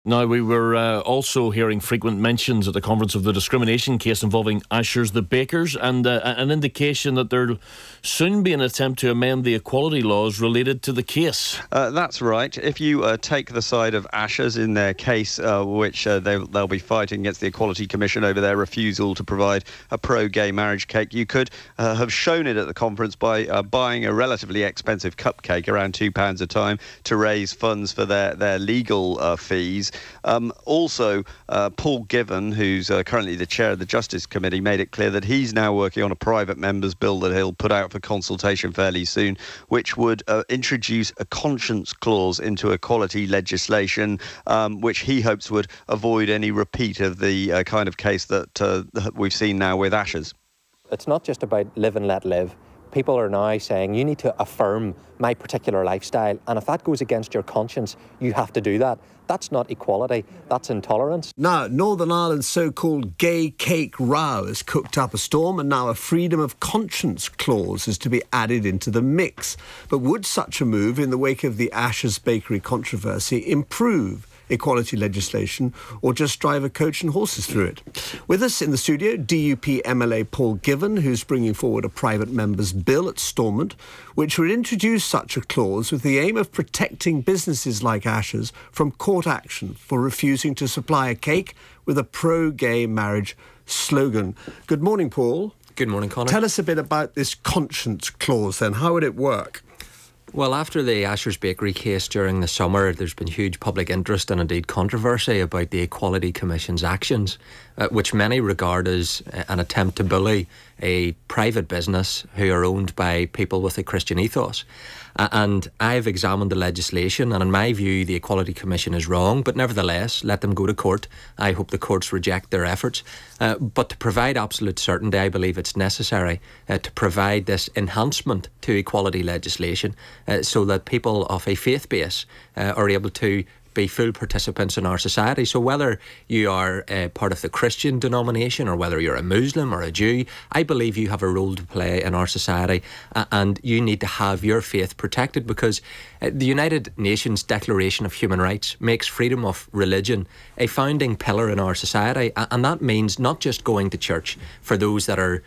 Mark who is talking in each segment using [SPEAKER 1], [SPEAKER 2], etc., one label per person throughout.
[SPEAKER 1] Now, we were also hearing frequent mentions at the conference of the discrimination case involving Ashers the bakers, and an indication that there'll soon be an attempt to amend the equality laws related to the case.
[SPEAKER 2] That's right. If you take the side of Ashers in their case, which they'll be fighting against the Equality Commission over their refusal to provide a pro-gay marriage cake, you could have shown it at the conference by buying a relatively expensive cupcake, around £2 a time, to raise funds for their legal fees. Also, Paul Givan, who's currently the chair of the Justice Committee, made it clear that he's now working on a private member's bill that he'll put out for consultation fairly soon, which would introduce a conscience clause into equality legislation, which he hopes would avoid any repeat of the kind of case that we've seen now with Ashers.
[SPEAKER 3] It's not just about live and let live. People are now saying you need to affirm my particular lifestyle, and if that goes against your conscience, you have to do that. That's not equality, that's intolerance.
[SPEAKER 4] Now, Northern Ireland's so-called gay cake row has cooked up a storm, and now a freedom of conscience clause is to be added into the mix. But would such a move, in the wake of the Ashers Bakery controversy, improve equality legislation, or just drive a coach and horses through it? With us in the studio, DUP MLA Paul Givan, who's bringing forward a private member's bill at Stormont, which would introduce such a clause with the aim of protecting businesses like Ashers from court action for refusing to supply a cake with a pro-gay marriage slogan. Good morning, Paul.
[SPEAKER 5] Good morning, Conor.
[SPEAKER 4] Tell us a bit about this conscience clause then. How would it work?
[SPEAKER 5] Well, after the Ashers Bakery case during the summer, there's been huge public interest and indeed controversy about the Equality Commission's actions, which many regard as an attempt to bully a private business who are owned by people with a Christian ethos. And I've examined the legislation, and in my view, the Equality Commission is wrong, but nevertheless, let them go to court. I hope the courts reject their efforts. But to provide absolute certainty, I believe it's necessary to provide this enhancement to equality legislation so that people of a faith base are able to be full participants in our society. So whether you are part of the Christian denomination or whether you're a Muslim or a Jew, I believe you have a role to play in our society, and you need to have your faith protected, because the United Nations Declaration of Human Rights makes freedom of religion a founding pillar in our society, and that means not just going to church for those that are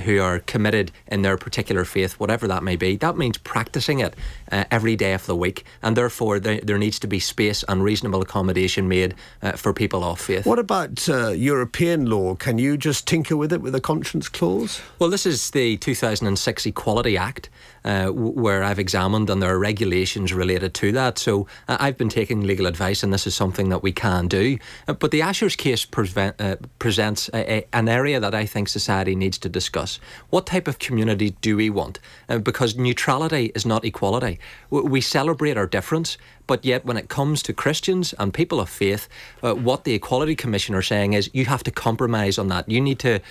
[SPEAKER 5] who are committed in their particular faith, whatever that may be. That means practicing it every day of the week, and therefore there needs to be space and reasonable accommodation made for people of faith.
[SPEAKER 4] What about European law? Can you just tinker with it with a conscience clause?
[SPEAKER 5] Well, this is the 2006 Equality Act, where I've examined, and there are regulations related to that. So I've been taking legal advice, and this is something that we can do. But the Ashers case presents an area that I think society needs to discuss. What type of community do we want? Because neutrality is not equality. We celebrate our difference, but yet when it comes to Christians and people of faith, what the Equality Commission are saying is you have to compromise on that. You need to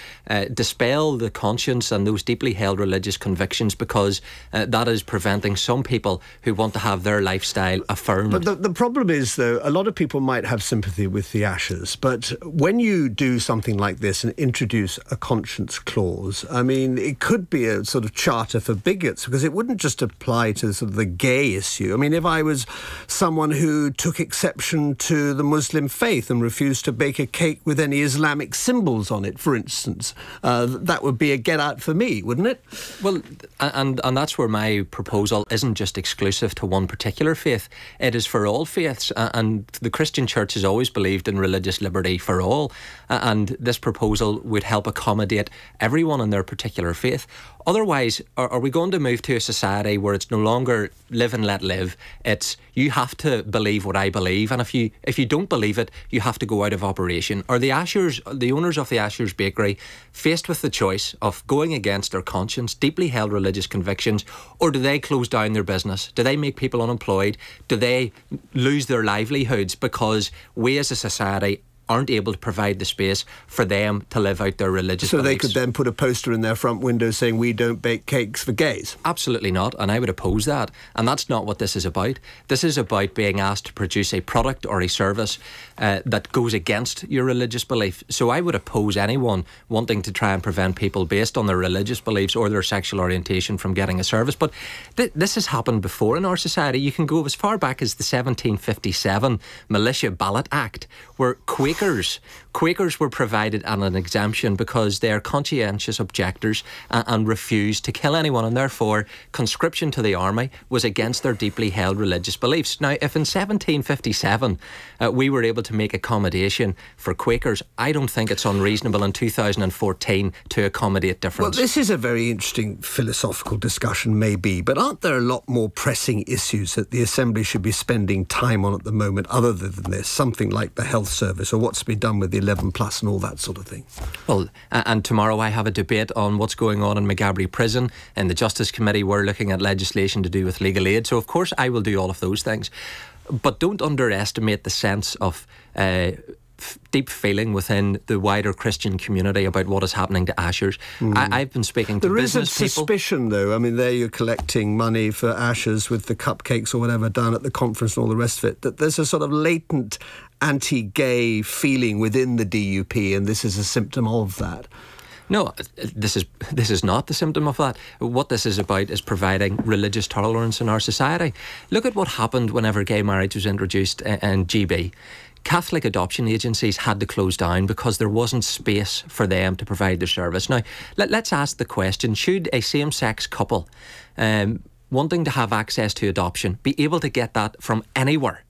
[SPEAKER 5] dispel the conscience and those deeply held religious convictions, because that is preventing some people who want to have their lifestyle affirmed.
[SPEAKER 4] But the problem is, though, a lot of people might have sympathy with the Ashers, but when you do something like this and introduce a conscience clause, I mean, it could be a sort of charter for bigots, because it wouldn't just apply to sort of the gay issue. I mean, if I was someone who took exception to the Muslim faith and refused to bake a cake with any Islamic symbols on it, for instance, that would be a get out for me, wouldn't it?
[SPEAKER 5] Well, and that's where my proposal isn't just exclusive to one particular faith. It is for all faiths, and the Christian Church has always believed in religious liberty for all, and this proposal would help accommodate everyone in their particular faith. Otherwise, are we going to move to a society where it's no longer live and let live? It's you have to believe what I believe, and if you don't believe it, you have to go out of operation. Are the Ashers, the owners of the Ashers Bakery, faced with the choice of going against their conscience, deeply held religious convictions, or do they close down their business? Do they make people unemployed? Do they lose their livelihoods because we as a society aren't able to provide the space for them to live out their religious beliefs.
[SPEAKER 4] So they could then put a poster in their front window saying, "We don't bake cakes for gays"?
[SPEAKER 5] Absolutely not, and I would oppose that. And that's not what this is about. This is about being asked to produce a product or a service that goes against your religious belief. So I would oppose anyone wanting to try and prevent people based on their religious beliefs or their sexual orientation from getting a service. But this has happened before in our society. You can go as far back as the 1757 Militia Ballot Act, where Quakers were provided an exemption because they're conscientious objectors and refused to kill anyone, and therefore conscription to the army was against their deeply held religious beliefs. Now, if in 1757 we were able to make accommodation for Quakers, I don't think it's unreasonable in 2014 to accommodate difference.
[SPEAKER 4] Well, this is a very interesting philosophical discussion, maybe, but aren't there a lot more pressing issues that the Assembly should be spending time on at the moment other than this, something like the health service or what's to be done with the 11 plus and all that sort of thing?
[SPEAKER 5] Well, and tomorrow I have a debate on what's going on in McGabry Prison. In the Justice Committee, we're looking at legislation to do with legal aid. So, of course, I will do all of those things. But don't underestimate the sense of deep feeling within the wider Christian community about what is happening to Ashers. I've been speaking to business people. There is a
[SPEAKER 4] suspicion, though. I mean, there you're collecting money for Ashers with the cupcakes or whatever done at the conference and all the rest of it, that there's a sort of latent anti-gay feeling within the DUP, and this is a symptom of that.
[SPEAKER 5] No, this is not the symptom of that. What this is about is providing religious tolerance in our society. Look at what happened whenever gay marriage was introduced in GB. Catholic adoption agencies had to close down because there wasn't space for them to provide their service. Now, let's ask the question, should a same-sex couple wanting to have access to adoption be able to get that from anywhere?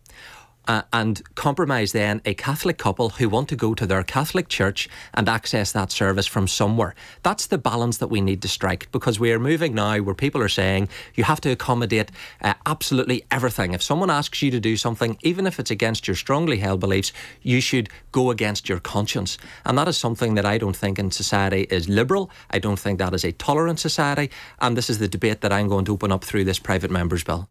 [SPEAKER 5] And compromise then a Catholic couple who want to go to their Catholic church and access that service from somewhere. That's the balance that we need to strike, because we are moving now where people are saying you have to accommodate absolutely everything. If someone asks you to do something, even if it's against your strongly held beliefs, you should go against your conscience. And that is something that I don't think in society is liberal. I don't think that is a tolerant society. And this is the debate that I'm going to open up through this private member's bill.